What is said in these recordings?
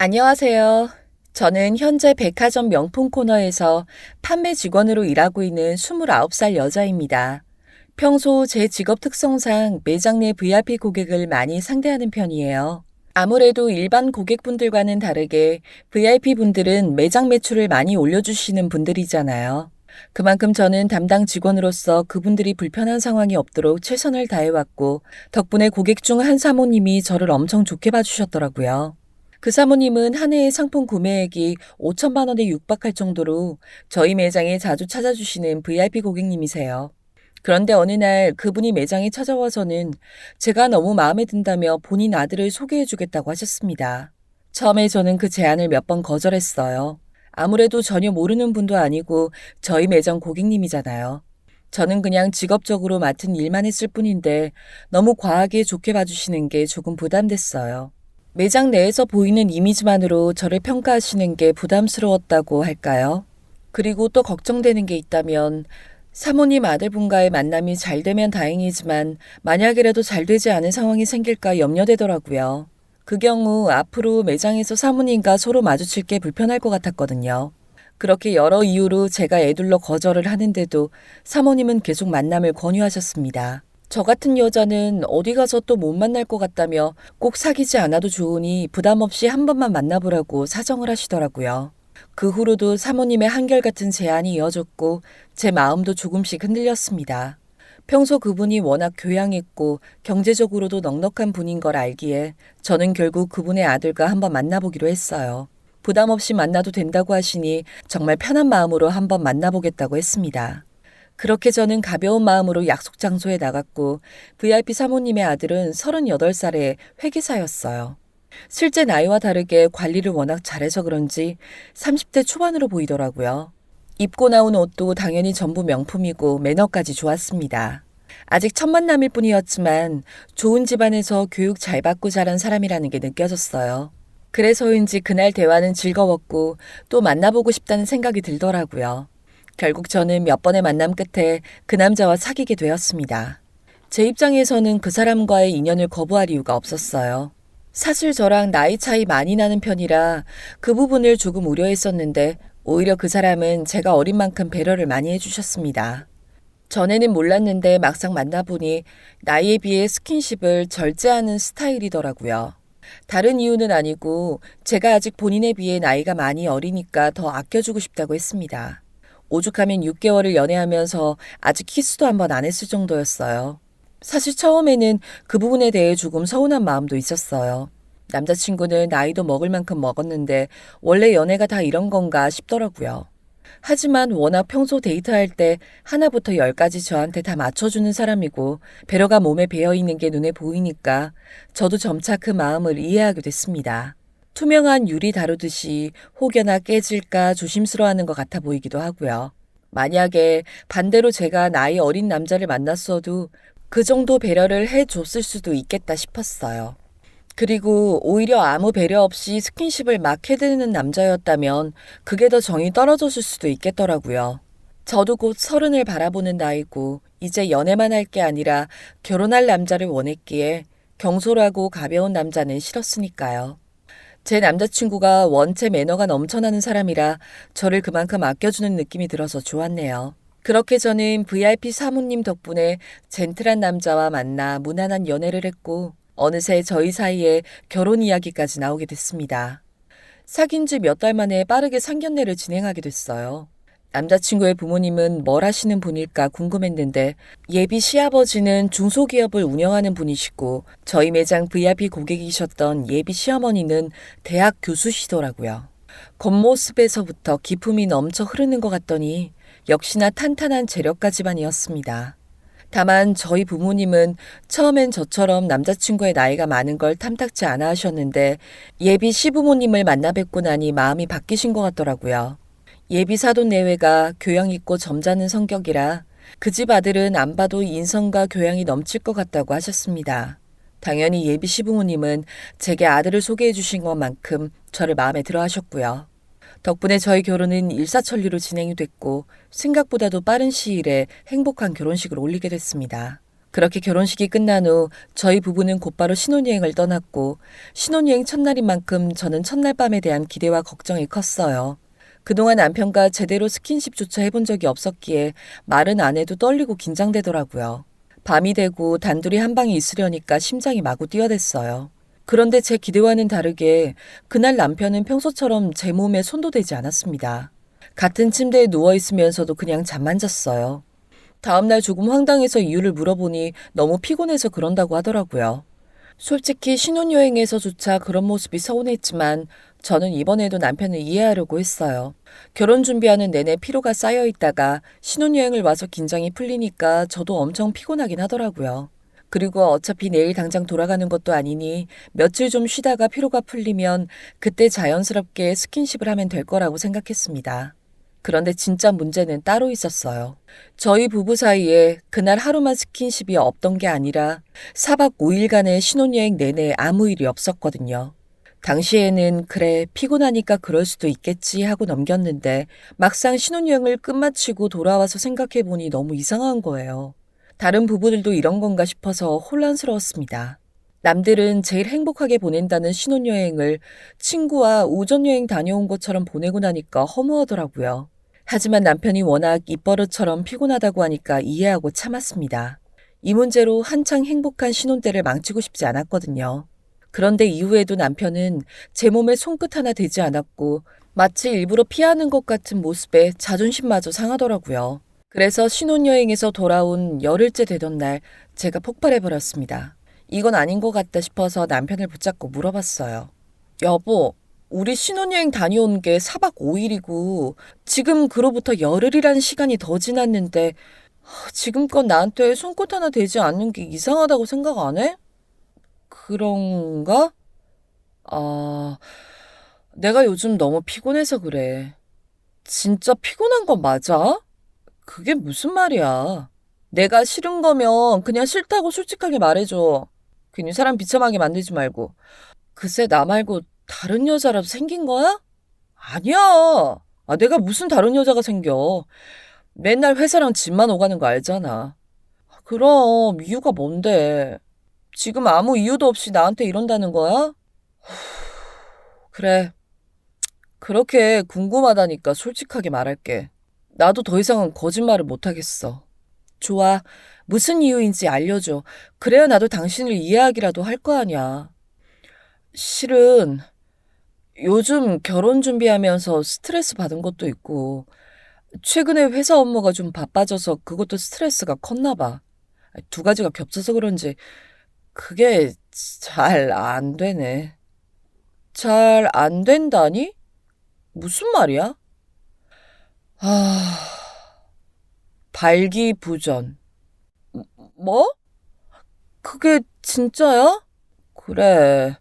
안녕하세요. 저는 현재 백화점 명품 코너에서 판매 직원으로 일하고 있는 29살 여자입니다. 평소 제 직업 특성상 매장 내 VIP 고객을 많이 상대하는 편이에요. 아무래도 일반 고객분들과는 다르게 VIP 분들은 매장 매출을 많이 올려주시는 분들이잖아요. 그만큼 저는 담당 직원으로서 그분들이 불편한 상황이 없도록 최선을 다해왔고, 덕분에 고객 중 한 사모님이 저를 엄청 좋게 봐주셨더라고요. 그 사모님은 한 해의 상품 구매액이 5천만 원에 육박할 정도로 저희 매장에 자주 찾아주시는 VIP 고객님이세요. 그런데 어느 날 그분이 매장에 찾아와서는 제가 너무 마음에 든다며 본인 아들을 소개해주겠다고 하셨습니다. 처음에 저는 그 제안을 몇 번 거절했어요. 아무래도 전혀 모르는 분도 아니고 저희 매장 고객님이잖아요. 저는 그냥 직업적으로 맡은 일만 했을 뿐인데 너무 과하게 좋게 봐주시는 게 조금 부담됐어요. 매장 내에서 보이는 이미지만으로 저를 평가하시는 게 부담스러웠다고 할까요? 그리고 또 걱정되는 게 있다면 사모님 아들분과의 만남이 잘 되면 다행이지만 만약이라도 잘 되지 않은 상황이 생길까 염려되더라고요. 그 경우 앞으로 매장에서 사모님과 서로 마주칠 게 불편할 것 같았거든요. 그렇게 여러 이유로 제가 애둘러 거절을 하는데도 사모님은 계속 만남을 권유하셨습니다. 저 같은 여자는 어디 가서 또 못 만날 것 같다며 꼭 사귀지 않아도 좋으니 부담 없이 한 번만 만나보라고 사정을 하시더라고요. 그 후로도 사모님의 한결같은 제안이 이어졌고 제 마음도 조금씩 흔들렸습니다. 평소 그분이 워낙 교양 있고 경제적으로도 넉넉한 분인 걸 알기에 저는 결국 그분의 아들과 한번 만나보기로 했어요. 부담 없이 만나도 된다고 하시니 정말 편한 마음으로 한번 만나보겠다고 했습니다. 그렇게 저는 가벼운 마음으로 약속 장소에 나갔고 VIP 사모님의 아들은 38살의 회계사였어요. 실제 나이와 다르게 관리를 워낙 잘해서 그런지 30대 초반으로 보이더라고요. 입고 나온 옷도 당연히 전부 명품이고 매너까지 좋았습니다. 아직 첫 만남일 뿐이었지만 좋은 집안에서 교육 잘 받고 자란 사람이라는 게 느껴졌어요. 그래서인지 그날 대화는 즐거웠고 또 만나보고 싶다는 생각이 들더라고요. 결국 저는 몇 번의 만남 끝에 그 남자와 사귀게 되었습니다. 제 입장에서는 그 사람과의 인연을 거부할 이유가 없었어요. 사실 저랑 나이 차이 많이 나는 편이라 그 부분을 조금 우려했었는데 오히려 그 사람은 제가 어린 만큼 배려를 많이 해주셨습니다. 전에는 몰랐는데 막상 만나보니 나이에 비해 스킨십을 절제하는 스타일이더라고요. 다른 이유는 아니고 제가 아직 본인에 비해 나이가 많이 어리니까 더 아껴주고 싶다고 했습니다. 오죽하면 6개월을 연애하면서 아직 키스도 한 번 안 했을 정도였어요. 사실 처음에는 그 부분에 대해 조금 서운한 마음도 있었어요. 남자친구는 나이도 먹을 만큼 먹었는데 원래 연애가 다 이런 건가 싶더라고요. 하지만 워낙 평소 데이트할 때 하나부터 열까지 저한테 다 맞춰주는 사람이고 배려가 몸에 배어있는 게 눈에 보이니까 저도 점차 그 마음을 이해하게 됐습니다. 투명한 유리 다루듯이 혹여나 깨질까 조심스러워하는 것 같아 보이기도 하고요. 만약에 반대로 제가 나이 어린 남자를 만났어도 그 정도 배려를 해줬을 수도 있겠다 싶었어요. 그리고 오히려 아무 배려 없이 스킨십을 막 해대는 남자였다면 그게 더 정이 떨어졌을 수도 있겠더라고요. 저도 곧 30을 바라보는 나이고 이제 연애만 할 게 아니라 결혼할 남자를 원했기에 경솔하고 가벼운 남자는 싫었으니까요. 제 남자친구가 원체 매너가 넘쳐나는 사람이라 저를 그만큼 아껴주는 느낌이 들어서 좋았네요. 그렇게 저는 VIP 사모님 덕분에 젠틀한 남자와 만나 무난한 연애를 했고 어느새 저희 사이에 결혼 이야기까지 나오게 됐습니다. 사귄 지 몇 달 만에 빠르게 상견례를 진행하게 됐어요. 남자친구의 부모님은 뭘 하시는 분일까 궁금했는데 예비 시아버지는 중소기업을 운영하는 분이시고 저희 매장 VIP 고객이셨던 예비 시어머니는 대학 교수시더라고요. 겉모습에서부터 기품이 넘쳐 흐르는 것 같더니 역시나 탄탄한 재력가 집안이었습니다. 다만 저희 부모님은 처음엔 저처럼 남자친구의 나이가 많은 걸 탐탁지 않아 하셨는데 예비 시부모님을 만나 뵙고 나니 마음이 바뀌신 것 같더라고요. 예비 사돈 내외가 교양 있고 점잖은 성격이라 그 집 아들은 안 봐도 인성과 교양이 넘칠 것 같다고 하셨습니다. 당연히 예비 시부모님은 제게 아들을 소개해 주신 것만큼 저를 마음에 들어 하셨고요. 덕분에 저희 결혼은 일사천리로 진행이 됐고 생각보다도 빠른 시일에 행복한 결혼식을 올리게 됐습니다. 그렇게 결혼식이 끝난 후 저희 부부는 곧바로 신혼여행을 떠났고 신혼여행 첫날인 만큼 저는 첫날 밤에 대한 기대와 걱정이 컸어요. 그동안 남편과 제대로 스킨십조차 해본 적이 없었기에 말은 안 해도 떨리고 긴장되더라고요. 밤이 되고 단둘이 한 방에 있으려니까 심장이 마구 뛰어댔어요. 그런데 제 기대와는 다르게 그날 남편은 평소처럼 제 몸에 손도 대지 않았습니다. 같은 침대에 누워있으면서도 그냥 잠만 잤어요. 다음날 조금 황당해서 이유를 물어보니 너무 피곤해서 그런다고 하더라고요. 솔직히 신혼여행에서조차 그런 모습이 서운했지만 저는 이번에도 남편을 이해하려고 했어요. 결혼 준비하는 내내 피로가 쌓여 있다가 신혼여행을 와서 긴장이 풀리니까 저도 엄청 피곤하긴 하더라고요. 그리고 어차피 내일 당장 돌아가는 것도 아니니 며칠 좀 쉬다가 피로가 풀리면 그때 자연스럽게 스킨십을 하면 될 거라고 생각했습니다. 그런데 진짜 문제는 따로 있었어요. 저희 부부 사이에 그날 하루만 스킨십이 없던 게 아니라 4박 5일간의 신혼여행 내내 아무 일이 없었거든요. 당시에는 그래 피곤하니까 그럴 수도 있겠지 하고 넘겼는데 막상 신혼여행을 끝마치고 돌아와서 생각해보니 너무 이상한 거예요. 다른 부부들도 이런 건가 싶어서 혼란스러웠습니다. 남들은 제일 행복하게 보낸다는 신혼여행을 친구와 우전여행 다녀온 것처럼 보내고 나니까 허무하더라고요. 하지만 남편이 워낙 입버릇처럼 피곤하다고 하니까 이해하고 참았습니다. 이 문제로 한창 행복한 신혼 때를 망치고 싶지 않았거든요. 그런데 이후에도 남편은 제 몸에 손끝 하나 대지 않았고 마치 일부러 피하는 것 같은 모습에 자존심마저 상하더라고요. 그래서 신혼여행에서 돌아온 열흘째 되던 날 제가 폭발해버렸습니다. 이건 아닌 것 같다 싶어서 남편을 붙잡고 물어봤어요. 여보, 우리 신혼여행 다녀온 게 4박 5일이고 지금 그로부터 열흘이라는 시간이 더 지났는데 지금껏 나한테 손끝 하나 대지 않는 게 이상하다고 생각 안 해? 그런가? 아, 내가 요즘 너무 피곤해서 그래. 진짜 피곤한 건 맞아? 그게 무슨 말이야. 내가 싫은 거면 그냥 싫다고 솔직하게 말해줘. 괜히 사람 비참하게 만들지 말고. 글쎄 나 말고 다른 여자라도 생긴 거야? 아니야. 내가 무슨 다른 여자가 생겨. 맨날 회사랑 집만 오가는 거 알잖아. 그럼 이유가 뭔데? 지금 아무 이유도 없이 나한테 이런다는 거야? 그래. 그렇게 궁금하다니까 솔직하게 말할게. 나도 더 이상은 거짓말을 못하겠어. 좋아. 무슨 이유인지 알려줘. 그래야 나도 당신을 이해하기라도 할 거 아니야. 실은 요즘 결혼 준비하면서 스트레스 받은 것도 있고 최근에 회사 업무가 좀 바빠져서 그것도 스트레스가 컸나 봐. 두 가지가 겹쳐서 그런지 그게 잘 안 되네. 잘 안 된다니? 무슨 말이야? 아, 발기부전. 뭐? 그게 진짜야? 그래.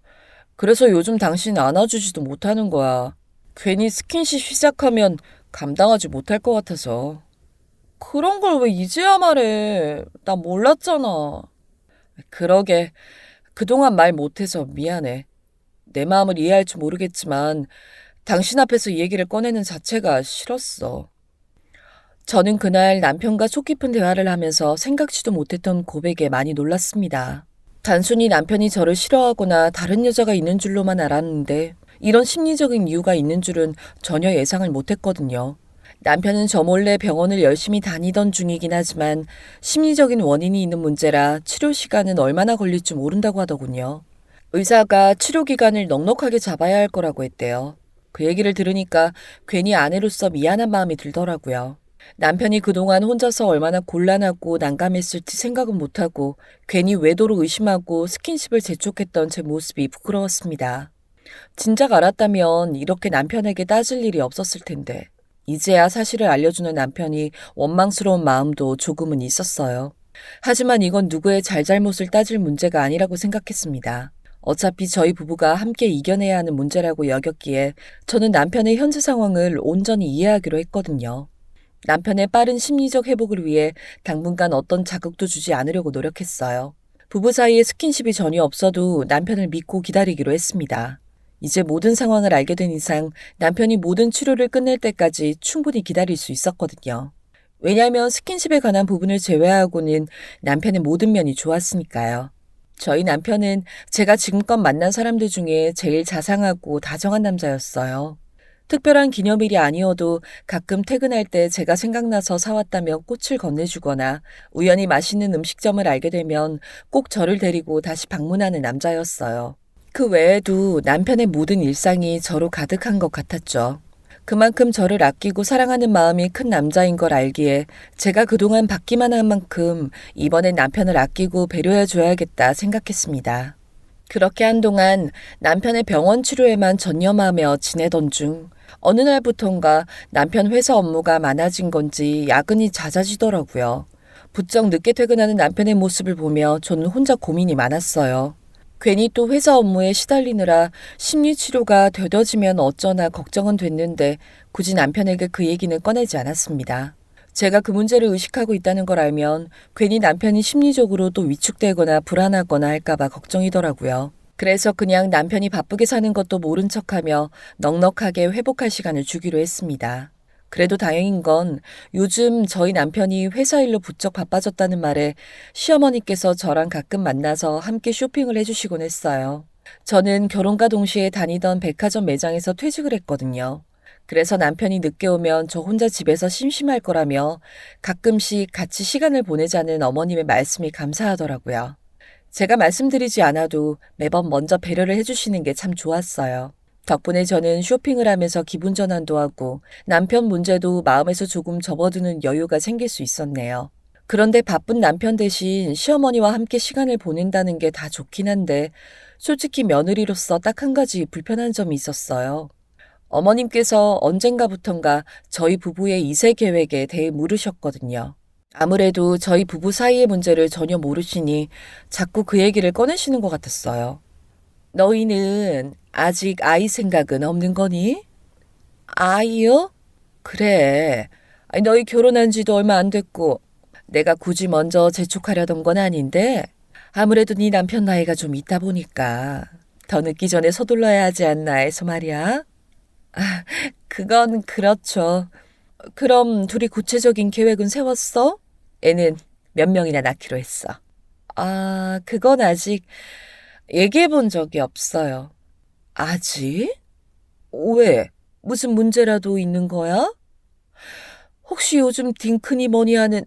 그래서 요즘 당신 안아주지도 못하는 거야. 괜히 스킨십 시작하면 감당하지 못할 것 같아서. 그런 걸 왜 이제야 말해. 나 몰랐잖아. 그러게. 그동안 말 못해서 미안해. 내 마음을 이해할지 모르겠지만 당신 앞에서 이 얘기를 꺼내는 자체가 싫었어. 저는 그날 남편과 속 깊은 대화를 하면서 생각지도 못했던 고백에 많이 놀랐습니다. 단순히 남편이 저를 싫어하거나 다른 여자가 있는 줄로만 알았는데 이런 심리적인 이유가 있는 줄은 전혀 예상을 못했거든요. 남편은 저 몰래 병원을 열심히 다니던 중이긴 하지만 심리적인 원인이 있는 문제라 치료 시간은 얼마나 걸릴지 모른다고 하더군요. 의사가 치료 기간을 넉넉하게 잡아야 할 거라고 했대요. 그 얘기를 들으니까 괜히 아내로서 미안한 마음이 들더라고요. 남편이 그동안 혼자서 얼마나 곤란하고 난감했을지 생각은 못하고 괜히 외도로 의심하고 스킨십을 재촉했던 제 모습이 부끄러웠습니다. 진작 알았다면 이렇게 남편에게 따질 일이 없었을 텐데 이제야 사실을 알려주는 남편이 원망스러운 마음도 조금은 있었어요. 하지만 이건 누구의 잘잘못을 따질 문제가 아니라고 생각했습니다. 어차피 저희 부부가 함께 이겨내야 하는 문제라고 여겼기에 저는 남편의 현재 상황을 온전히 이해하기로 했거든요. 남편의 빠른 심리적 회복을 위해 당분간 어떤 자극도 주지 않으려고 노력했어요. 부부 사이에 스킨십이 전혀 없어도 남편을 믿고 기다리기로 했습니다. 이제 모든 상황을 알게 된 이상 남편이 모든 치료를 끝낼 때까지 충분히 기다릴 수 있었거든요. 왜냐하면 스킨십에 관한 부분을 제외하고는 남편의 모든 면이 좋았으니까요. 저희 남편은 제가 지금껏 만난 사람들 중에 제일 자상하고 다정한 남자였어요. 특별한 기념일이 아니어도 가끔 퇴근할 때 제가 생각나서 사왔다며 꽃을 건네주거나 우연히 맛있는 음식점을 알게 되면 꼭 저를 데리고 다시 방문하는 남자였어요. 그 외에도 남편의 모든 일상이 저로 가득한 것 같았죠. 그만큼 저를 아끼고 사랑하는 마음이 큰 남자인 걸 알기에 제가 그동안 받기만 한 만큼 이번엔 남편을 아끼고 배려해 줘야겠다 생각했습니다. 그렇게 한동안 남편의 병원 치료에만 전념하며 지내던 중 어느 날부턴가 남편 회사 업무가 많아진 건지 야근이 잦아지더라고요. 부쩍 늦게 퇴근하는 남편의 모습을 보며 저는 혼자 고민이 많았어요. 괜히 또 회사 업무에 시달리느라 심리치료가 되더지면 어쩌나 걱정은 됐는데 굳이 남편에게 그 얘기는 꺼내지 않았습니다. 제가 그 문제를 의식하고 있다는 걸 알면 괜히 남편이 심리적으로 또 위축되거나 불안하거나 할까봐 걱정이더라고요. 그래서 그냥 남편이 바쁘게 사는 것도 모른 척하며 넉넉하게 회복할 시간을 주기로 했습니다. 그래도 다행인 건 요즘 저희 남편이 회사 일로 부쩍 바빠졌다는 말에 시어머니께서 저랑 가끔 만나서 함께 쇼핑을 해주시곤 했어요. 저는 결혼과 동시에 다니던 백화점 매장에서 퇴직을 했거든요. 그래서 남편이 늦게 오면 저 혼자 집에서 심심할 거라며 가끔씩 같이 시간을 보내자는 어머님의 말씀이 감사하더라고요. 제가 말씀드리지 않아도 매번 먼저 배려를 해주시는 게 참 좋았어요. 덕분에 저는 쇼핑을 하면서 기분 전환도 하고 남편 문제도 마음에서 조금 접어두는 여유가 생길 수 있었네요. 그런데 바쁜 남편 대신 시어머니와 함께 시간을 보낸다는 게 다 좋긴 한데 솔직히 며느리로서 딱 한 가지 불편한 점이 있었어요. 어머님께서 언젠가부턴가 저희 부부의 2세 계획에 대해 물으셨거든요. 아무래도 저희 부부 사이의 문제를 전혀 모르시니 자꾸 그 얘기를 꺼내시는 것 같았어요. 너희는 아직 아이 생각은 없는 거니? 아이요? 그래. 아니, 너희 결혼한 지도 얼마 안 됐고 내가 굳이 먼저 재촉하려던 건 아닌데 아무래도 네 남편 나이가 좀 있다 보니까 더 늦기 전에 서둘러야 하지 않나 해서 말이야. 아, 그건 그렇죠. 그럼 둘이 구체적인 계획은 세웠어? 애는 몇 명이나 낳기로 했어. 아, 그건 아직 얘기해 본 적이 없어요. 아직? 왜? 무슨 문제라도 있는 거야? 혹시 요즘 딩크니 뭐니 하는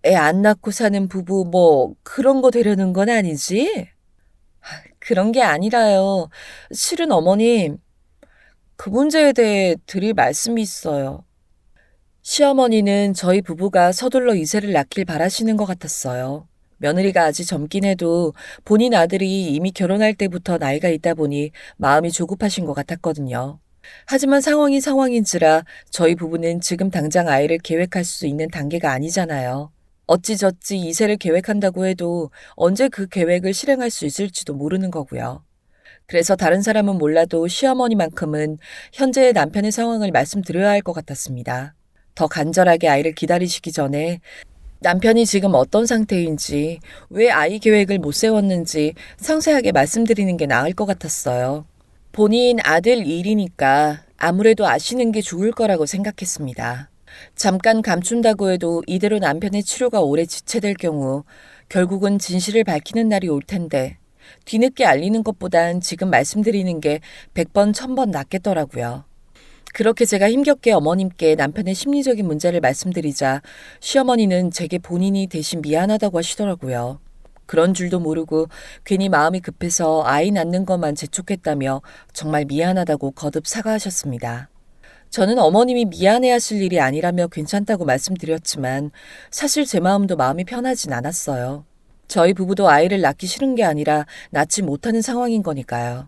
애 안 낳고 사는 부부 뭐 그런 거 되려는 건 아니지? 그런 게 아니라요. 실은 어머님, 그 문제에 대해 드릴 말씀이 있어요. 시어머니는 저희 부부가 서둘러 이세를 낳길 바라시는 것 같았어요. 며느리가 아직 젊긴 해도 본인 아들이 이미 결혼할 때부터 나이가 있다 보니 마음이 조급하신 것 같았거든요. 하지만 상황이 상황인지라 저희 부부는 지금 당장 아이를 계획할 수 있는 단계가 아니잖아요. 어찌저찌 이세를 계획한다고 해도 언제 그 계획을 실행할 수 있을지도 모르는 거고요. 그래서 다른 사람은 몰라도 시어머니만큼은 현재의 남편의 상황을 말씀드려야 할 것 같았습니다. 더 간절하게 아이를 기다리시기 전에 남편이 지금 어떤 상태인지, 왜 아이 계획을 못 세웠는지 상세하게 말씀드리는 게 나을 것 같았어요. 본인 아들 일이니까 아무래도 아시는 게 좋을 거라고 생각했습니다. 잠깐 감춘다고 해도 이대로 남편의 치료가 오래 지체될 경우 결국은 진실을 밝히는 날이 올 텐데 뒤늦게 알리는 것보단 지금 말씀드리는 게 100번, 1000번 낫겠더라고요. 그렇게 제가 힘겹게 어머님께 남편의 심리적인 문제를 말씀드리자 시어머니는 제게 본인이 대신 미안하다고 하시더라고요. 그런 줄도 모르고 괜히 마음이 급해서 아이 낳는 것만 재촉했다며 정말 미안하다고 거듭 사과하셨습니다. 저는 어머님이 미안해하실 일이 아니라며 괜찮다고 말씀드렸지만 사실 제 마음도 마음이 편하진 않았어요. 저희 부부도 아이를 낳기 싫은 게 아니라 낳지 못하는 상황인 거니까요.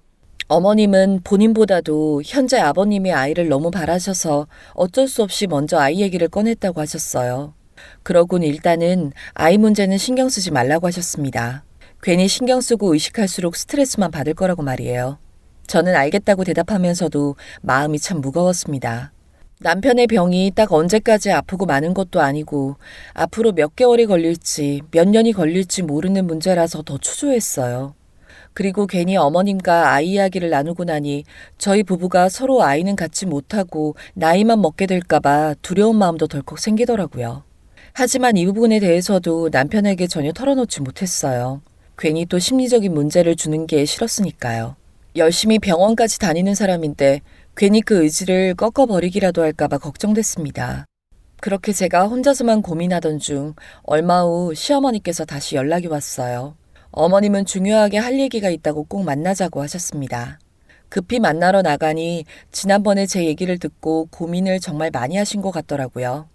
어머님은 본인보다도 현재 아버님이 아이를 너무 바라셔서 어쩔 수 없이 먼저 아이 얘기를 꺼냈다고 하셨어요. 그러곤 일단은 아이 문제는 신경 쓰지 말라고 하셨습니다. 괜히 신경 쓰고 의식할수록 스트레스만 받을 거라고 말이에요. 저는 알겠다고 대답하면서도 마음이 참 무거웠습니다. 남편의 병이 딱 언제까지 아프고 마는 것도 아니고 앞으로 몇 개월이 걸릴지 몇 년이 걸릴지 모르는 문제라서 더 초조했어요. 그리고 괜히 어머님과 아이 이야기를 나누고 나니 저희 부부가 서로 아이는 갖지 못하고 나이만 먹게 될까봐 두려운 마음도 덜컥 생기더라고요. 하지만 이 부분에 대해서도 남편에게 전혀 털어놓지 못했어요. 괜히 또 심리적인 문제를 주는 게 싫었으니까요. 열심히 병원까지 다니는 사람인데 괜히 그 의지를 꺾어버리기라도 할까봐 걱정됐습니다. 그렇게 제가 혼자서만 고민하던 중 얼마 후 시어머니께서 다시 연락이 왔어요. 어머님은 중요하게 할 얘기가 있다고 꼭 만나자고 하셨습니다. 급히 만나러 나가니 지난번에 제 얘기를 듣고 고민을 정말 많이 하신 것 같더라고요.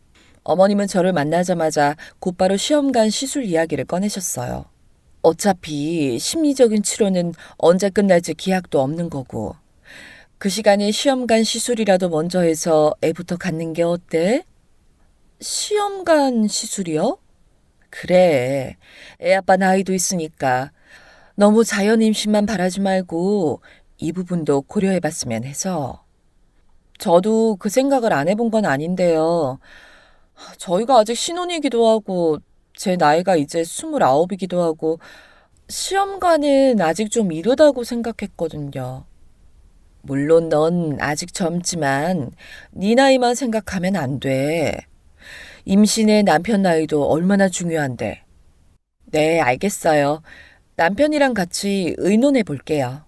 어머님은 저를 만나자마자 곧바로 시험관 시술 이야기를 꺼내셨어요. 어차피 심리적인 치료는 언제 끝날지 기약도 없는 거고 그 시간에 시험관 시술이라도 먼저 해서 애부터 갖는 게 어때? 시험관 시술이요? 그래. 애 아빠 나이도 있으니까 너무 자연 임신만 바라지 말고 이 부분도 고려해봤으면 해서. 저도 그 생각을 안 해본 건 아닌데요. 저희가 아직 신혼이기도 하고 제 나이가 이제 29이기도 하고 시험관은 아직 좀 이르다고 생각했거든요. 물론 넌 아직 젊지만 네 나이만 생각하면 안 돼. 임신의 남편 나이도 얼마나 중요한데. 네, 알겠어요. 남편이랑 같이 의논해 볼게요.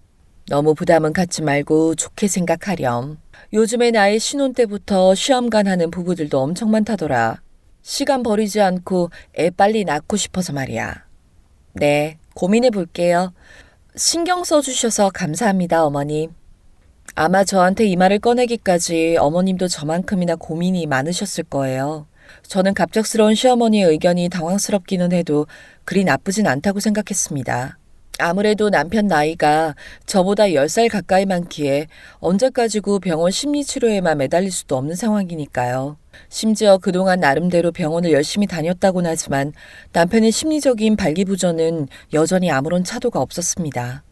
너무 부담은 갖지 말고 좋게 생각하렴. 요즘에 나의 신혼 때부터 시험관 하는 부부들도 엄청 많다더라. 시간 버리지 않고 애 빨리 낳고 싶어서 말이야. 네, 고민해 볼게요. 신경 써주셔서 감사합니다, 어머님. 아마 저한테 이 말을 꺼내기까지 어머님도 저만큼이나 고민이 많으셨을 거예요. 저는 갑작스러운 시어머니의 의견이 당황스럽기는 해도 그리 나쁘진 않다고 생각했습니다. 아무래도 남편 나이가 저보다 10살 가까이 많기에 언제까지고 병원 심리치료에만 매달릴 수도 없는 상황이니까요. 심지어 그동안 나름대로 병원을 열심히 다녔다고는 하지만 남편의 심리적인 발기부전은 여전히 아무런 차도가 없었습니다.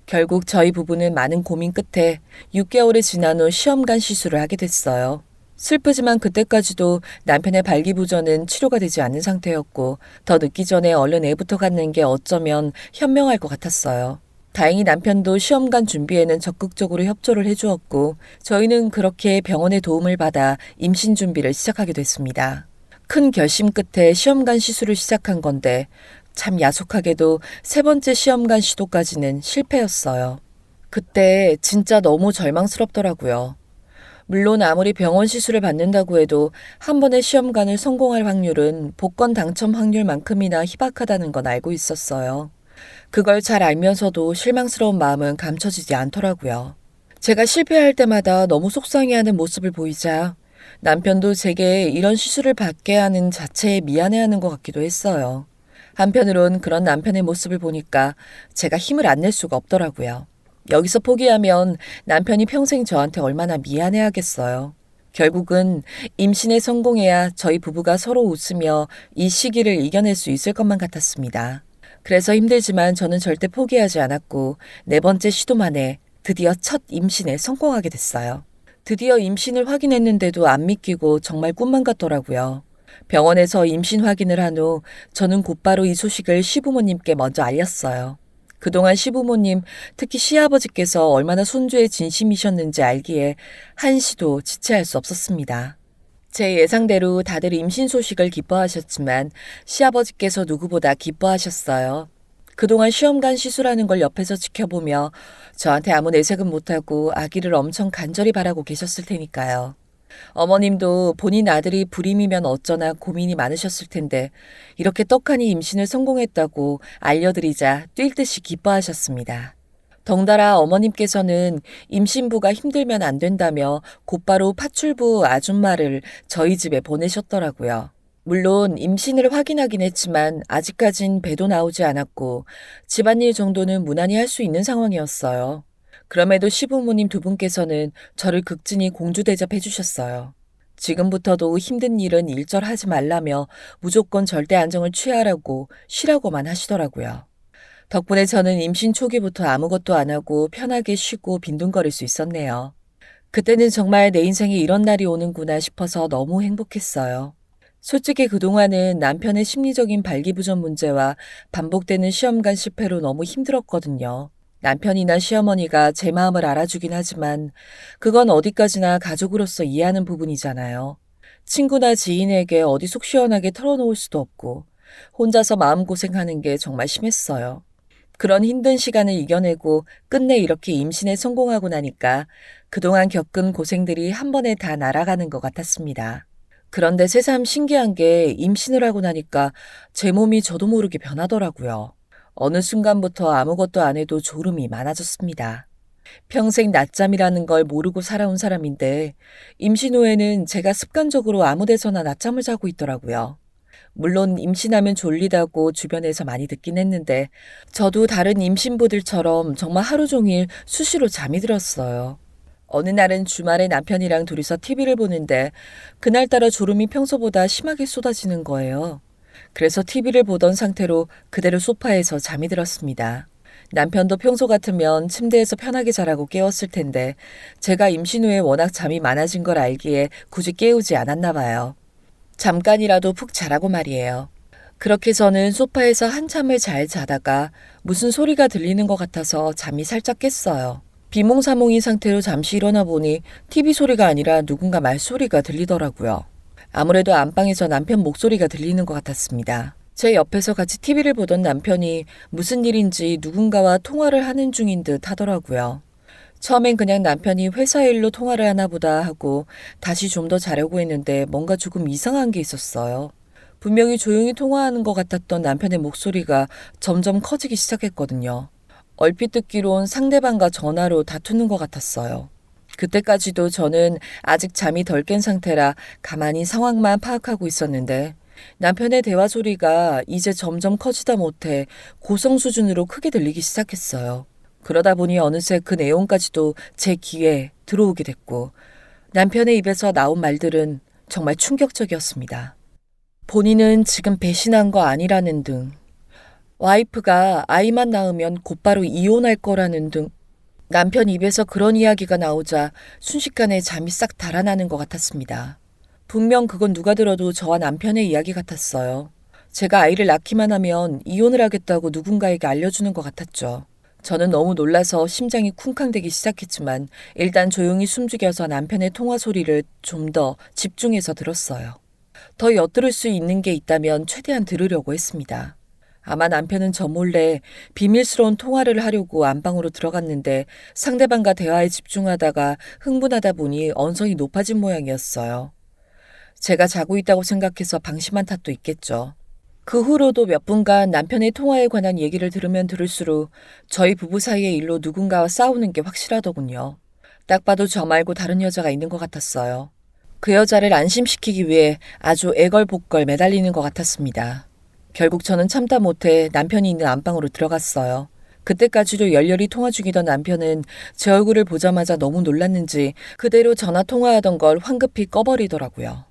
결국 저희 부부는 많은 고민 끝에 6개월이 지난 후 시험관 시술을 하게 됐어요. 슬프지만 그때까지도 남편의 발기부전은 치료가 되지 않는 상태였고 더 늦기 전에 얼른 애부터 갖는 게 어쩌면 현명할 것 같았어요. 다행히 남편도 시험관 준비에는 적극적으로 협조를 해주었고 저희는 그렇게 병원의 도움을 받아 임신 준비를 시작하게 됐습니다. 큰 결심 끝에 시험관 시술을 시작한 건데 참 야속하게도 3번째 시험관 시도까지는 실패였어요. 그때 진짜 너무 절망스럽더라고요. 물론 아무리 병원 시술을 받는다고 해도 한 번의 시험관을 성공할 확률은 복권 당첨 확률만큼이나 희박하다는 건 알고 있었어요. 그걸 잘 알면서도 실망스러운 마음은 감춰지지 않더라고요. 제가 실패할 때마다 너무 속상해하는 모습을 보이자 남편도 제게 이런 시술을 받게 하는 자체에 미안해하는 것 같기도 했어요. 한편으론 그런 남편의 모습을 보니까 제가 힘을 안 낼 수가 없더라고요. 여기서 포기하면 남편이 평생 저한테 얼마나 미안해하겠어요. 결국은 임신에 성공해야 저희 부부가 서로 웃으며 이 시기를 이겨낼 수 있을 것만 같았습니다. 그래서 힘들지만 저는 절대 포기하지 않았고 4번째 시도 만에 드디어 첫 임신에 성공하게 됐어요. 드디어 임신을 확인했는데도 안 믿기고 정말 꿈만 같더라고요. 병원에서 임신 확인을 한 후 저는 곧바로 이 소식을 시부모님께 먼저 알렸어요. 그동안 시부모님, 특히 시아버지께서 얼마나 손주의 진심이셨는지 알기에 한시도 지체할 수 없었습니다. 제 예상대로 다들 임신 소식을 기뻐하셨지만 시아버지께서 누구보다 기뻐하셨어요. 그동안 시험관 시술하는 걸 옆에서 지켜보며 저한테 아무 내색은 못하고 아기를 엄청 간절히 바라고 계셨을 테니까요. 어머님도 본인 아들이 불임이면 어쩌나 고민이 많으셨을 텐데 이렇게 떡하니 임신을 성공했다고 알려드리자 뛸 듯이 기뻐하셨습니다. 덩달아 어머님께서는 임신부가 힘들면 안 된다며 곧바로 파출부 아줌마를 저희 집에 보내셨더라고요. 물론 임신을 확인하긴 했지만 아직까진 배도 나오지 않았고 집안일 정도는 무난히 할 수 있는 상황이었어요. 그럼에도 시부모님 2분께서는 저를 극진히 공주 대접해 주셨어요. 지금부터도 힘든 일은 일절하지 말라며 무조건 절대 안정을 취하라고 쉬라고만 하시더라고요. 덕분에 저는 임신 초기부터 아무것도 안 하고 편하게 쉬고 빈둥거릴 수 있었네요. 그때는 정말 내 인생에 이런 날이 오는구나 싶어서 너무 행복했어요. 솔직히 그동안은 남편의 심리적인 발기부전 문제와 반복되는 시험관 실패로 너무 힘들었거든요. 남편이나 시어머니가 제 마음을 알아주긴 하지만 그건 어디까지나 가족으로서 이해하는 부분이잖아요. 친구나 지인에게 어디 속 시원하게 털어놓을 수도 없고 혼자서 마음고생하는 게 정말 심했어요. 그런 힘든 시간을 이겨내고 끝내 이렇게 임신에 성공하고 나니까 그동안 겪은 고생들이 한 번에 다 날아가는 것 같았습니다. 그런데 새삼 신기한 게 임신을 하고 나니까 제 몸이 저도 모르게 변하더라고요. 어느 순간부터 아무것도 안 해도 졸음이 많아졌습니다. 평생 낮잠이라는 걸 모르고 살아온 사람인데 임신 후에는 제가 습관적으로 아무 데서나 낮잠을 자고 있더라고요. 물론 임신하면 졸리다고 주변에서 많이 듣긴 했는데 저도 다른 임신부들처럼 정말 하루 종일 수시로 잠이 들었어요. 어느 날은 주말에 남편이랑 둘이서 TV를 보는데 그날따라 졸음이 평소보다 심하게 쏟아지는 거예요. 그래서 TV를 보던 상태로 그대로 소파에서 잠이 들었습니다. 남편도 평소 같으면 침대에서 편하게 자라고 깨웠을 텐데 제가 임신 후에 워낙 잠이 많아진 걸 알기에 굳이 깨우지 않았나 봐요. 잠깐이라도 푹 자라고 말이에요. 그렇게 저는 소파에서 한참을 잘 자다가 무슨 소리가 들리는 것 같아서 잠이 살짝 깼어요. 비몽사몽인 상태로 잠시 일어나 보니 TV 소리가 아니라 누군가 말소리가 들리더라고요. 아무래도 안방에서 남편 목소리가 들리는 것 같았습니다. 제 옆에서 같이 TV를 보던 남편이 무슨 일인지 누군가와 통화를 하는 중인 듯 하더라고요. 처음엔 그냥 남편이 회사 일로 통화를 하나 보다 하고 다시 좀 더 자려고 했는데 뭔가 조금 이상한 게 있었어요. 분명히 조용히 통화하는 것 같았던 남편의 목소리가 점점 커지기 시작했거든요. 얼핏 듣기론 상대방과 전화로 다투는 것 같았어요. 그때까지도 저는 아직 잠이 덜 깬 상태라 가만히 상황만 파악하고 있었는데 남편의 대화 소리가 이제 점점 커지다 못해 고성 수준으로 크게 들리기 시작했어요. 그러다 보니 어느새 그 내용까지도 제 귀에 들어오게 됐고 남편의 입에서 나온 말들은 정말 충격적이었습니다. 본인은 지금 배신한 거 아니라는 등, 와이프가 아이만 낳으면 곧바로 이혼할 거라는 등 남편 입에서 그런 이야기가 나오자 순식간에 잠이 싹 달아나는 것 같았습니다. 분명 그건 누가 들어도 저와 남편의 이야기 같았어요. 제가 아이를 낳기만 하면 이혼을 하겠다고 누군가에게 알려주는 것 같았죠. 저는 너무 놀라서 심장이 쿵쾅대기 시작했지만 일단 조용히 숨죽여서 남편의 통화 소리를 좀 더 집중해서 들었어요. 더 엿들을 수 있는 게 있다면 최대한 들으려고 했습니다. 아마 남편은 저 몰래 비밀스러운 통화를 하려고 안방으로 들어갔는데 상대방과 대화에 집중하다가 흥분하다 보니 언성이 높아진 모양이었어요. 제가 자고 있다고 생각해서 방심한 탓도 있겠죠. 그 후로도 몇 분간 남편의 통화에 관한 얘기를 들으면 들을수록 저희 부부 사이의 일로 누군가와 싸우는 게 확실하더군요. 딱 봐도 저 말고 다른 여자가 있는 것 같았어요. 그 여자를 안심시키기 위해 아주 애걸복걸 매달리는 것 같았습니다. 결국 저는 참다 못해 남편이 있는 안방으로 들어갔어요. 그때까지도 열렬히 통화 중이던 남편은 제 얼굴을 보자마자 너무 놀랐는지 그대로 전화 통화하던 걸 황급히 꺼버리더라고요.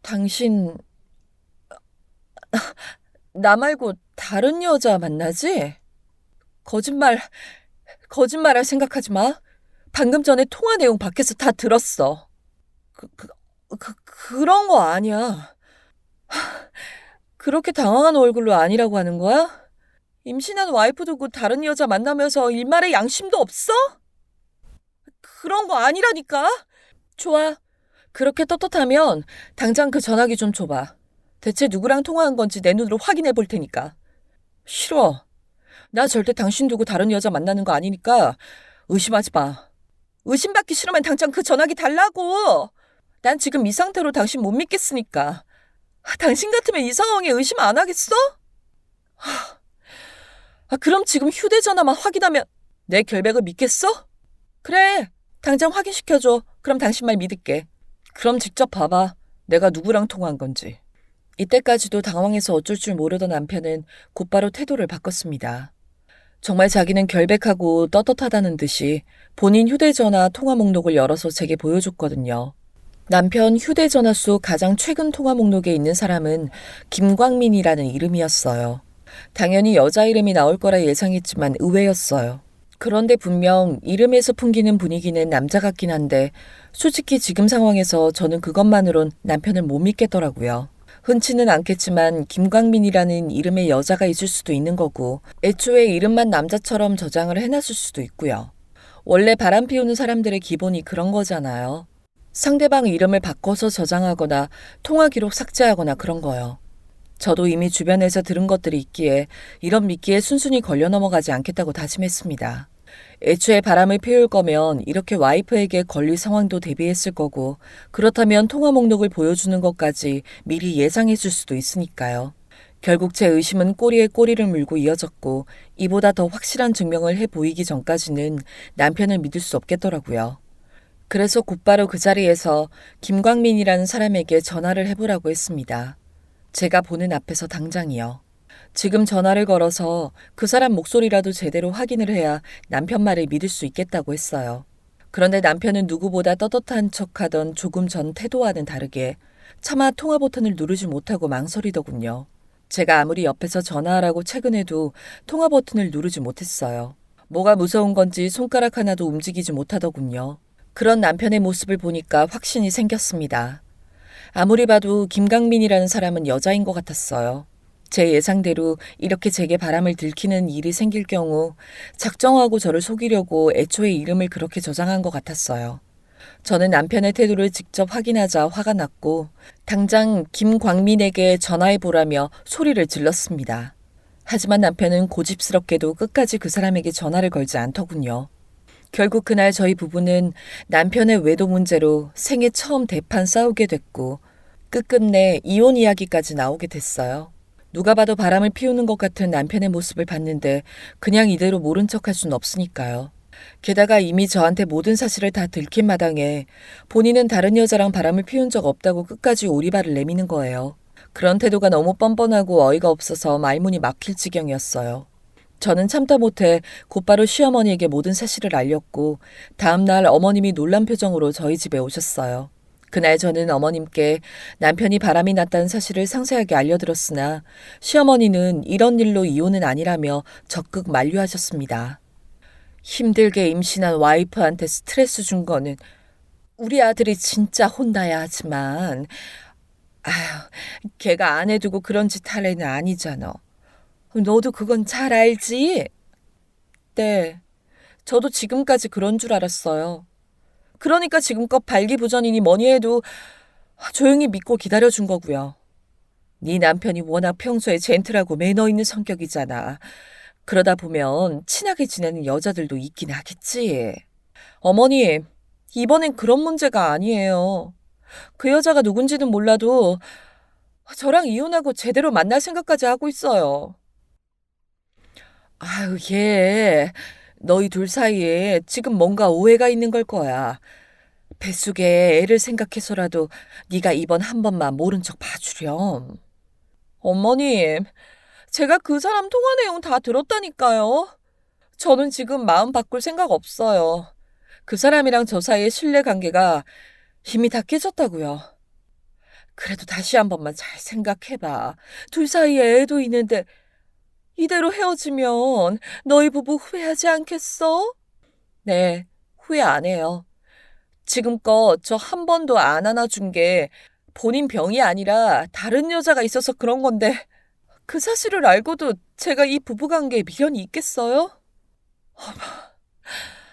당신... 나 말고 다른 여자 만나지? 거짓말할 생각하지 마. 방금 전에 통화 내용 밖에서 다 들었어. 그런 거 아니야. 그렇게 당황한 얼굴로 아니라고 하는 거야? 임신한 와이프 두고 다른 여자 만나면서 일말의 양심도 없어? 그런 거 아니라니까? 좋아. 그렇게 떳떳하면 당장 그 전화기 좀 줘봐. 대체 누구랑 통화한 건지 내 눈으로 확인해 볼 테니까. 싫어. 나 절대 당신 두고 다른 여자 만나는 거 아니니까 의심하지 마. 의심받기 싫으면 당장 그 전화기 달라고. 난 지금 이 상태로 당신 못 믿겠으니까. 당신 같으면 이 상황에 의심 안 하겠어? 그럼 지금 휴대전화만 확인하면 내 결백을 믿겠어? 그래. 당장 확인시켜줘. 그럼 당신 말 믿을게. 그럼 직접 봐봐. 내가 누구랑 통화한 건지. 이때까지도 당황해서 어쩔 줄 모르던 남편은 곧바로 태도를 바꿨습니다. 정말 자기는 결백하고 떳떳하다는 듯이 본인 휴대전화 통화 목록을 열어서 제게 보여줬거든요. 남편 휴대전화 속 가장 최근 통화 목록에 있는 사람은 김광민이라는 이름이었어요. 당연히 여자 이름이 나올 거라 예상했지만 의외였어요. 그런데 분명 이름에서 풍기는 분위기는 남자 같긴 한데 솔직히 지금 상황에서 저는 그것만으론 남편을 못 믿겠더라고요. 흔치는 않겠지만 김광민이라는 이름의 여자가 있을 수도 있는 거고 애초에 이름만 남자처럼 저장을 해놨을 수도 있고요. 원래 바람 피우는 사람들의 기본이 그런 거잖아요. 상대방 이름을 바꿔서 저장하거나 통화 기록 삭제하거나 그런 거요. 저도 이미 주변에서 들은 것들이 있기에 이런 미끼에 순순히 걸려 넘어가지 않겠다고 다짐했습니다. 애초에 바람을 피울 거면 이렇게 와이프에게 걸릴 상황도 대비했을 거고 그렇다면 통화 목록을 보여주는 것까지 미리 예상했을 수도 있으니까요. 결국 제 의심은 꼬리에 꼬리를 물고 이어졌고 이보다 더 확실한 증명을 해 보이기 전까지는 남편을 믿을 수 없겠더라고요. 그래서 곧바로 그 자리에서 김광민이라는 사람에게 전화를 해보라고 했습니다. 제가 보는 앞에서 당장이요. 지금 전화를 걸어서 그 사람 목소리라도 제대로 확인을 해야 남편 말을 믿을 수 있겠다고 했어요. 그런데 남편은 누구보다 떳떳한 척하던 조금 전 태도와는 다르게 차마 통화 버튼을 누르지 못하고 망설이더군요. 제가 아무리 옆에서 전화하라고 최근에도 통화 버튼을 누르지 못했어요. 뭐가 무서운 건지 손가락 하나도 움직이지 못하더군요. 그런 남편의 모습을 보니까 확신이 생겼습니다. 아무리 봐도 김강민이라는 사람은 여자인 것 같았어요. 제 예상대로 이렇게 제게 바람을 들키는 일이 생길 경우 작정하고 저를 속이려고 애초에 이름을 그렇게 저장한 것 같았어요. 저는 남편의 태도를 직접 확인하자 화가 났고 당장 김광민에게 전화해보라며 소리를 질렀습니다. 하지만 남편은 고집스럽게도 끝까지 그 사람에게 전화를 걸지 않더군요. 결국 그날 저희 부부는 남편의 외도 문제로 생애 처음 대판 싸우게 됐고 끝끝내 이혼 이야기까지 나오게 됐어요. 누가 봐도 바람을 피우는 것 같은 남편의 모습을 봤는데 그냥 이대로 모른 척할 순 없으니까요. 게다가 이미 저한테 모든 사실을 다 들킨 마당에 본인은 다른 여자랑 바람을 피운 적 없다고 끝까지 오리발을 내미는 거예요. 그런 태도가 너무 뻔뻔하고 어이가 없어서 말문이 막힐 지경이었어요. 저는 참다 못해 곧바로 시어머니에게 모든 사실을 알렸고 다음날 어머님이 놀란 표정으로 저희 집에 오셨어요. 그날 저는 어머님께 남편이 바람이 났다는 사실을 상세하게 알려드렸으나 시어머니는 이런 일로 이혼은 아니라며 적극 만류하셨습니다. 힘들게 임신한 와이프한테 스트레스 준 거는 우리 아들이 진짜 혼나야 하지만 걔가 안 해두고 그런 짓 할 애는 아니잖아. 너도 그건 잘 알지? 네, 저도 지금까지 그런 줄 알았어요. 그러니까 지금껏 발기부전이니 뭐니 해도 조용히 믿고 기다려준 거고요. 네 남편이 워낙 평소에 젠틀하고 매너 있는 성격이잖아. 그러다 보면 친하게 지내는 여자들도 있긴 하겠지. 어머니, 이번엔 그런 문제가 아니에요. 그 여자가 누군지는 몰라도 저랑 이혼하고 제대로 만날 생각까지 하고 있어요. 아유, 얘 너희 둘 사이에 지금 뭔가 오해가 있는 걸 거야. 뱃속에 애를 생각해서라도 네가 이번 한 번만 모른 척 봐주렴. 어머님, 제가 그 사람 통화 내용 다 들었다니까요. 저는 지금 마음 바꿀 생각 없어요. 그 사람이랑 저 사이의 신뢰관계가 이미 다 깨졌다고요. 그래도 다시 한 번만 잘 생각해봐. 둘 사이에 애도 있는데 이대로 헤어지면 너희 부부 후회하지 않겠어? 네, 후회 안 해요. 지금껏 저 한 번도 안 안아준 게 본인 병이 아니라 다른 여자가 있어서 그런 건데 그 사실을 알고도 제가 이 부부관계에 미련이 있겠어요?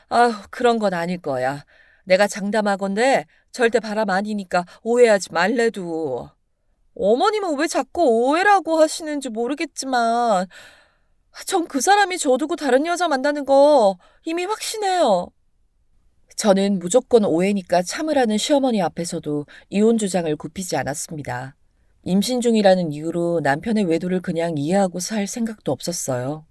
아휴, 그런 건 아닐 거야. 내가 장담하건대 절대 바람 아니니까 오해하지 말래도. 어머님은 왜 자꾸 오해라고 하시는지 모르겠지만 전 그 사람이 저 두고 다른 여자 만나는 거 이미 확신해요. 저는 무조건 오해니까 참으라는 시어머니 앞에서도 이혼 주장을 굽히지 않았습니다. 임신 중이라는 이유로 남편의 외도를 그냥 이해하고 살 생각도 없었어요.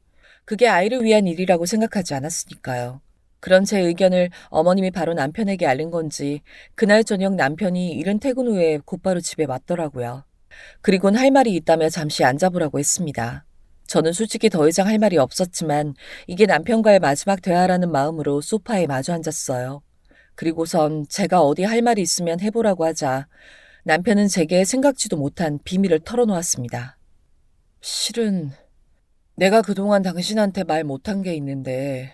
그게 아이를 위한 일이라고 생각하지 않았으니까요. 그런 제 의견을 어머님이 바로 남편에게 알린 건지 그날 저녁 남편이 이른 퇴근 후에 곧바로 집에 왔더라고요. 그리곤 할 말이 있다며 잠시 앉아보라고 했습니다. 저는 솔직히 더 이상 할 말이 없었지만 이게 남편과의 마지막 대화라는 마음으로 소파에 마주 앉았어요. 그리고선 제가 어디 할 말이 있으면 해보라고 하자 남편은 제게 생각지도 못한 비밀을 털어놓았습니다. 실은 내가 그동안 당신한테 말 못한 게 있는데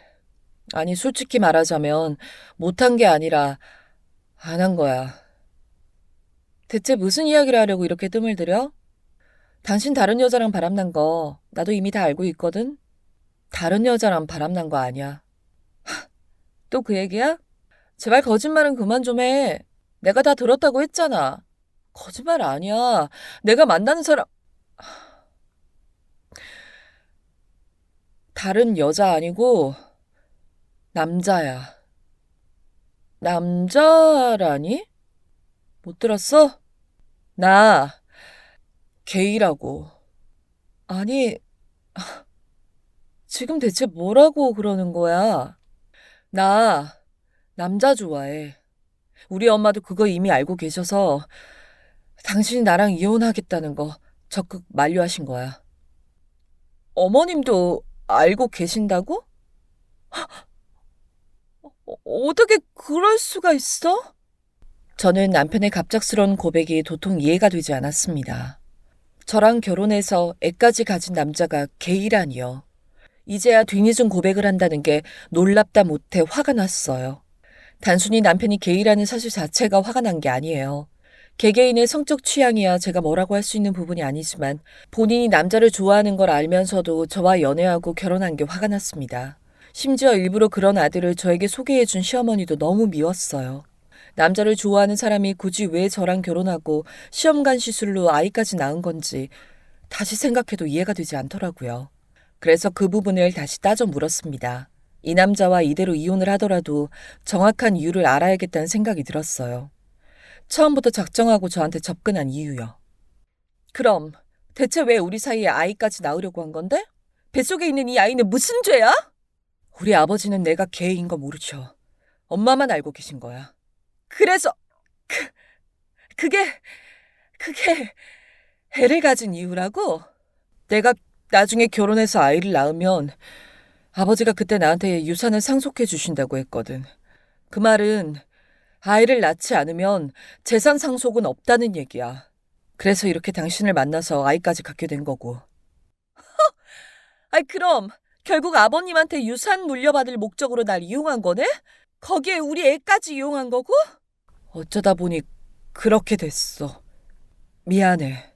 아니 솔직히 말하자면 못한 게 아니라 안 한 거야. 대체 무슨 이야기를 하려고 이렇게 뜸을 들여? 당신 다른 여자랑 바람난 거 나도 이미 다 알고 있거든? 다른 여자랑 바람난 거 아니야. 또 그 얘기야? 제발 거짓말은 그만 좀 해. 내가 다 들었다고 했잖아. 거짓말 아니야. 내가 만나는 사람, 다른 여자 아니고 남자야. 남자라니? 못 들었어? 나 게이라고. 아니, 지금 대체 뭐라고 그러는 거야? 나 남자 좋아해. 우리 엄마도 그거 이미 알고 계셔서 당신이 나랑 이혼하겠다는 거 적극 만류하신 거야. 어머님도 알고 계신다고? 어떻게 그럴 수가 있어? 저는 남편의 갑작스러운 고백이 도통 이해가 되지 않았습니다. 저랑 결혼해서 애까지 가진 남자가 게이라니요. 이제야 뒤늦은 고백을 한다는 게 놀랍다 못해 화가 났어요. 단순히 남편이 게이라는 사실 자체가 화가 난 게 아니에요. 개개인의 성적 취향이야 제가 뭐라고 할 수 있는 부분이 아니지만 본인이 남자를 좋아하는 걸 알면서도 저와 연애하고 결혼한 게 화가 났습니다. 심지어 일부러 그런 아들을 저에게 소개해준 시어머니도 너무 미웠어요. 남자를 좋아하는 사람이 굳이 왜 저랑 결혼하고 시험관 시술로 아이까지 낳은 건지 다시 생각해도 이해가 되지 않더라고요. 그래서 그 부분을 다시 따져 물었습니다. 이 남자와 이대로 이혼을 하더라도 정확한 이유를 알아야겠다는 생각이 들었어요. 처음부터 작정하고 저한테 접근한 이유요. 그럼 대체 왜 우리 사이에 아이까지 낳으려고 한 건데? 뱃속에 있는 이 아이는 무슨 죄야? 우리 아버지는 내가 게이인 거 모르죠. 엄마만 알고 계신 거야. 그래서 그, 그게 그게 애를 가진 이유라고? 내가 나중에 결혼해서 아이를 낳으면 아버지가 그때 나한테 유산을 상속해 주신다고 했거든. 그 말은 아이를 낳지 않으면 재산 상속은 없다는 얘기야. 그래서 이렇게 당신을 만나서 아이까지 갖게 된 거고. 아이 그럼 결국 아버님한테 유산 물려받을 목적으로 날 이용한 거네? 거기에 우리 애까지 이용한 거고? 어쩌다 보니 그렇게 됐어. 미안해.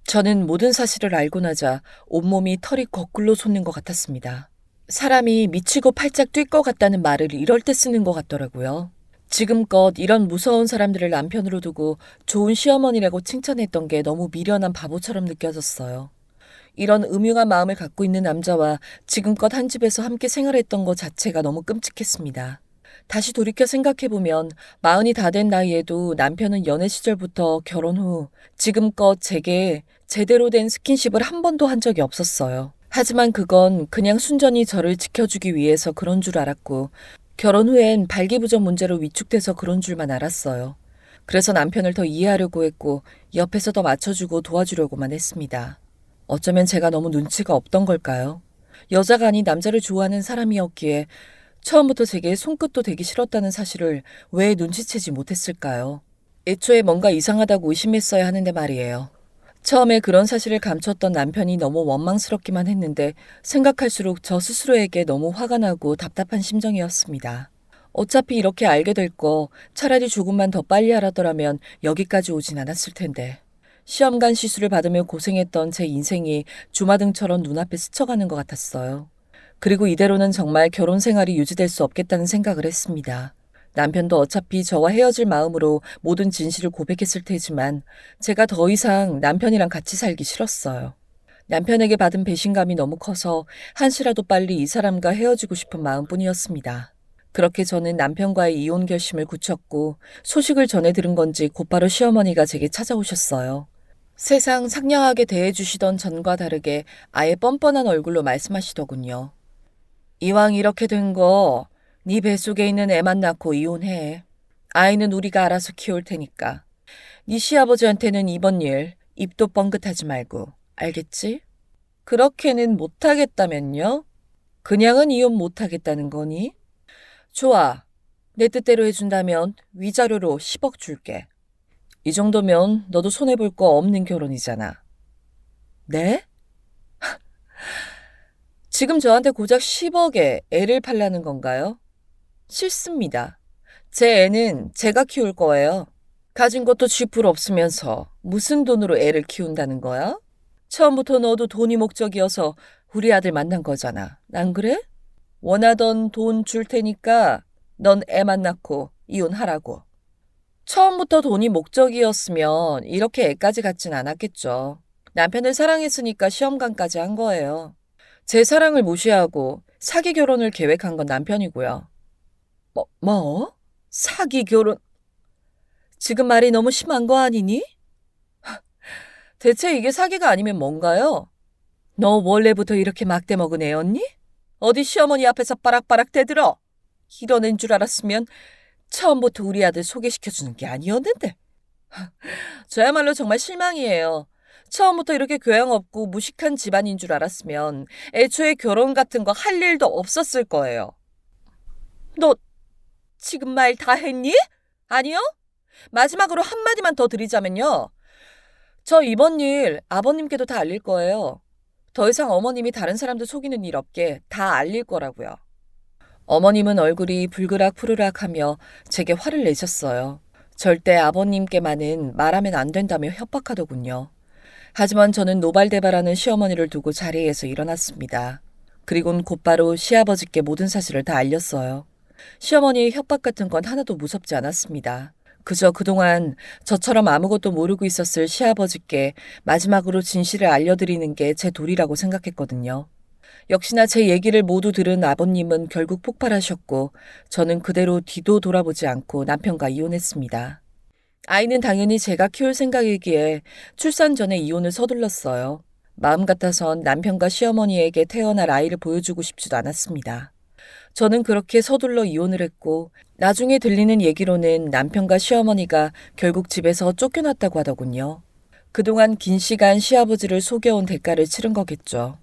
저는 모든 사실을 알고 나자 온몸이 털이 거꾸로 솟는 것 같았습니다. 사람이 미치고 팔짝 뛸 것 같다는 말을 이럴 때 쓰는 것 같더라고요. 지금껏 이런 무서운 사람들을 남편으로 두고 좋은 시어머니라고 칭찬했던 게 너무 미련한 바보처럼 느껴졌어요. 이런 음흉한 마음을 갖고 있는 남자와 지금껏 한 집에서 함께 생활했던 것 자체가 너무 끔찍했습니다. 다시 돌이켜 생각해보면 40이 다 된 나이에도 남편은 연애 시절부터 결혼 후 지금껏 제게 제대로 된 스킨십을 한 번도 한 적이 없었어요. 하지만 그건 그냥 순전히 저를 지켜주기 위해서 그런 줄 알았고 결혼 후엔 발기부전 문제로 위축돼서 그런 줄만 알았어요. 그래서 남편을 더 이해하려고 했고 옆에서 더 맞춰주고 도와주려고만 했습니다. 어쩌면 제가 너무 눈치가 없던 걸까요? 여자가 아닌 남자를 좋아하는 사람이었기에 처음부터 제게 손끝도 대기 싫었다는 사실을 왜 눈치채지 못했을까요? 애초에 뭔가 이상하다고 의심했어야 하는데 말이에요. 처음에 그런 사실을 감췄던 남편이 너무 원망스럽기만 했는데 생각할수록 저 스스로에게 너무 화가 나고 답답한 심정이었습니다. 어차피 이렇게 알게 될 거 차라리 조금만 더 빨리 알았더라면 여기까지 오진 않았을 텐데. 시험관 시술을 받으며 고생했던 제 인생이 주마등처럼 눈앞에 스쳐가는 것 같았어요. 그리고 이대로는 정말 결혼 생활이 유지될 수 없겠다는 생각을 했습니다. 남편도 어차피 저와 헤어질 마음으로 모든 진실을 고백했을 테지만 제가 더 이상 남편이랑 같이 살기 싫었어요. 남편에게 받은 배신감이 너무 커서 한시라도 빨리 이 사람과 헤어지고 싶은 마음뿐이었습니다. 그렇게 저는 남편과의 이혼 결심을 굳혔고 소식을 전해 들은 건지 곧바로 시어머니가 제게 찾아오셨어요. 세상 상냥하게 대해주시던 전과 다르게 아예 뻔뻔한 얼굴로 말씀하시더군요. 이왕 이렇게 된 거 네 뱃속에 있는 애만 낳고 이혼해. 아이는 우리가 알아서 키울 테니까. 네 시아버지한테는 이번 일 입도 뻥긋하지 말고. 알겠지? 그렇게는 못하겠다면요? 그냥은 이혼 못하겠다는 거니? 좋아. 내 뜻대로 해준다면 위자료로 10억 줄게. 이 정도면 너도 손해볼 거 없는 결혼이잖아. 네? 지금 저한테 고작 10억에 애를 팔라는 건가요? 싫습니다. 제 애는 제가 키울 거예요. 가진 것도 쥐뿔 없으면서 무슨 돈으로 애를 키운다는 거야? 처음부터 너도 돈이 목적이어서 우리 아들 만난 거잖아. 안 그래? 원하던 돈 줄 테니까 넌 애만 낳고 이혼하라고. 처음부터 돈이 목적이었으면 이렇게 애까지 갖진 않았겠죠. 남편을 사랑했으니까 시험관까지 한 거예요. 제 사랑을 무시하고 사기 결혼을 계획한 건 남편이고요. 뭐? 사기 결혼? 지금 말이 너무 심한 거 아니니? 대체 이게 사기가 아니면 뭔가요? 너 원래부터 이렇게 막대 먹은 애였니? 어디 시어머니 앞에서 빠락빠락 대들어? 이런 애인 줄 알았으면 처음부터 우리 아들 소개시켜주는 게 아니었는데. 저야말로 정말 실망이에요. 처음부터 이렇게 교양 없고 무식한 집안인 줄 알았으면 애초에 결혼 같은 거 할 일도 없었을 거예요. 너 지금 말 다 했니? 아니요? 마지막으로 한마디만 더 드리자면요. 저 이번 일 아버님께도 다 알릴 거예요. 더 이상 어머님이 다른 사람들 속이는 일 없게 다 알릴 거라고요. 어머님은 얼굴이 불그락 푸르락 하며 제게 화를 내셨어요. 절대 아버님께만은 말하면 안 된다며 협박하더군요. 하지만 저는 노발대발하는 시어머니를 두고 자리에서 일어났습니다. 그리곤 곧바로 시아버지께 모든 사실을 다 알렸어요. 시어머니의 협박 같은 건 하나도 무섭지 않았습니다. 그저 그동안 저처럼 아무것도 모르고 있었을 시아버지께 마지막으로 진실을 알려드리는 게 제 도리라고 생각했거든요. 역시나 제 얘기를 모두 들은 아버님은 결국 폭발하셨고 저는 그대로 뒤도 돌아보지 않고 남편과 이혼했습니다. 아이는 당연히 제가 키울 생각이기에 출산 전에 이혼을 서둘렀어요. 마음 같아선 남편과 시어머니에게 태어날 아이를 보여주고 싶지도 않았습니다. 저는 그렇게 서둘러 이혼을 했고 나중에 들리는 얘기로는 남편과 시어머니가 결국 집에서 쫓겨났다고 하더군요. 그동안 긴 시간 시아버지를 속여온 대가를 치른 거겠죠.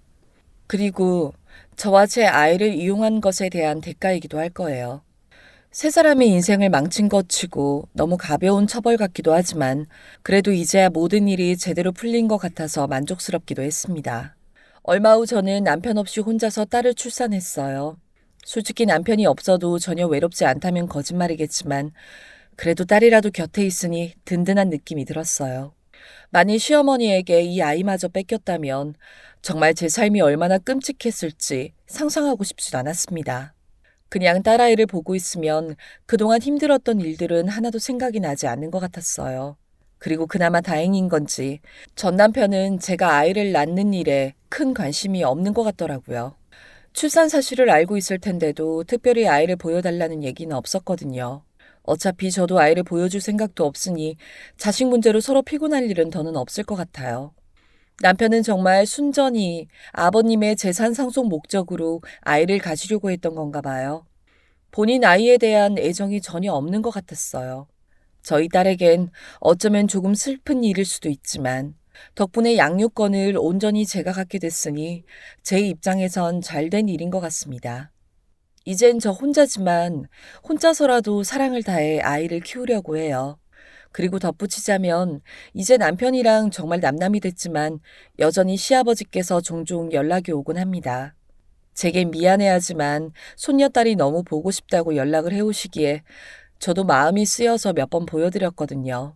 그리고 저와 제 아이를 이용한 것에 대한 대가이기도 할 거예요. 세 사람의 인생을 망친 것 치고 너무 가벼운 처벌 같기도 하지만 그래도 이제야 모든 일이 제대로 풀린 것 같아서 만족스럽기도 했습니다. 얼마 후 저는 남편 없이 혼자서 딸을 출산했어요. 솔직히 남편이 없어도 전혀 외롭지 않다면 거짓말이겠지만 그래도 딸이라도 곁에 있으니 든든한 느낌이 들었어요. 만일 시어머니에게 이 아이마저 뺏겼다면 정말 제 삶이 얼마나 끔찍했을지 상상하고 싶지도 않았습니다. 그냥 딸아이를 보고 있으면 그동안 힘들었던 일들은 하나도 생각이 나지 않는 것 같았어요. 그리고 그나마 다행인 건지 전 남편은 제가 아이를 낳는 일에 큰 관심이 없는 것 같더라고요. 출산 사실을 알고 있을 텐데도 특별히 아이를 보여달라는 얘기는 없었거든요. 어차피 저도 아이를 보여줄 생각도 없으니 자식 문제로 서로 피곤할 일은 더는 없을 것 같아요. 남편은 정말 순전히 아버님의 재산 상속 목적으로 아이를 가지려고 했던 건가 봐요. 본인 아이에 대한 애정이 전혀 없는 것 같았어요. 저희 딸에겐 어쩌면 조금 슬픈 일일 수도 있지만 덕분에 양육권을 온전히 제가 갖게 됐으니 제 입장에선 잘된 일인 것 같습니다. 이젠 저 혼자지만 혼자서라도 사랑을 다해 아이를 키우려고 해요. 그리고 덧붙이자면 이제 남편이랑 정말 남남이 됐지만 여전히 시아버지께서 종종 연락이 오곤 합니다. 제게 미안해하지만 손녀딸이 너무 보고 싶다고 연락을 해오시기에 저도 마음이 쓰여서 몇 번 보여드렸거든요.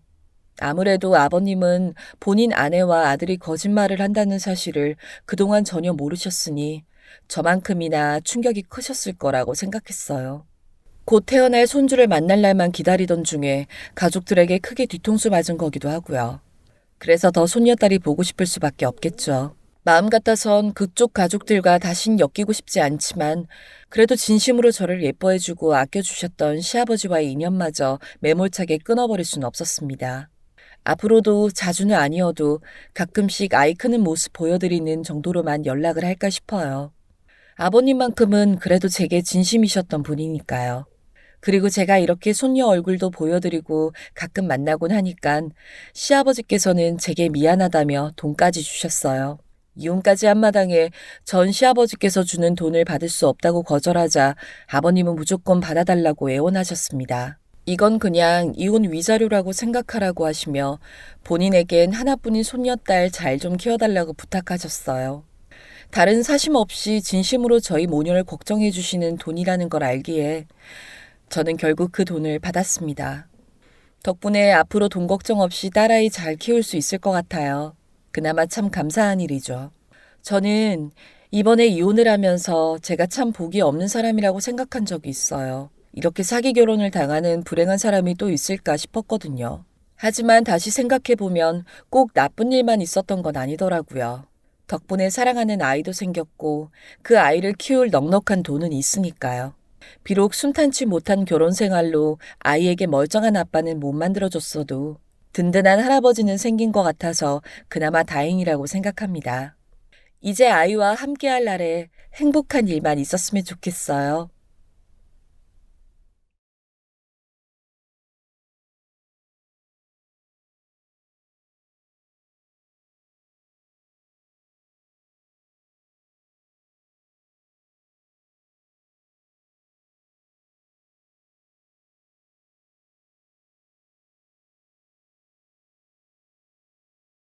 아무래도 아버님은 본인 아내와 아들이 거짓말을 한다는 사실을 그동안 전혀 모르셨으니 저만큼이나 충격이 크셨을 거라고 생각했어요. 곧 태어날 손주를 만날 날만 기다리던 중에 가족들에게 크게 뒤통수 맞은 거기도 하고요. 그래서 더 손녀딸이 보고 싶을 수밖에 없겠죠. 마음 같아선 그쪽 가족들과 다신 엮이고 싶지 않지만 그래도 진심으로 저를 예뻐해주고 아껴주셨던 시아버지와의 인연마저 매몰차게 끊어버릴 수는 없었습니다. 앞으로도 자주는 아니어도 가끔씩 아이 크는 모습 보여드리는 정도로만 연락을 할까 싶어요. 아버님만큼은 그래도 제게 진심이셨던 분이니까요. 그리고 제가 이렇게 손녀 얼굴도 보여드리고 가끔 만나곤 하니까 시아버지께서는 제게 미안하다며 돈까지 주셨어요. 이혼까지 한 마당에 전 시아버지께서 주는 돈을 받을 수 없다고 거절하자 아버님은 무조건 받아달라고 애원하셨습니다. 이건 그냥 이혼 위자료라고 생각하라고 하시며 본인에겐 하나뿐인 손녀딸 잘 좀 키워달라고 부탁하셨어요. 다른 사심 없이 진심으로 저희 모녀를 걱정해 주시는 돈이라는 걸 알기에 저는 결국 그 돈을 받았습니다. 덕분에 앞으로 돈 걱정 없이 딸아이 잘 키울 수 있을 것 같아요. 그나마 참 감사한 일이죠. 저는 이번에 이혼을 하면서 제가 참 복이 없는 사람이라고 생각한 적이 있어요. 이렇게 사기 결혼을 당하는 불행한 사람이 또 있을까 싶었거든요. 하지만 다시 생각해보면 꼭 나쁜 일만 있었던 건 아니더라고요. 덕분에 사랑하는 아이도 생겼고 그 아이를 키울 넉넉한 돈은 있으니까요. 비록 순탄치 못한 결혼 생활로 아이에게 멀쩡한 아빠는 못 만들어줬어도 든든한 할아버지는 생긴 것 같아서 그나마 다행이라고 생각합니다. 이제 아이와 함께할 날에 행복한 일만 있었으면 좋겠어요.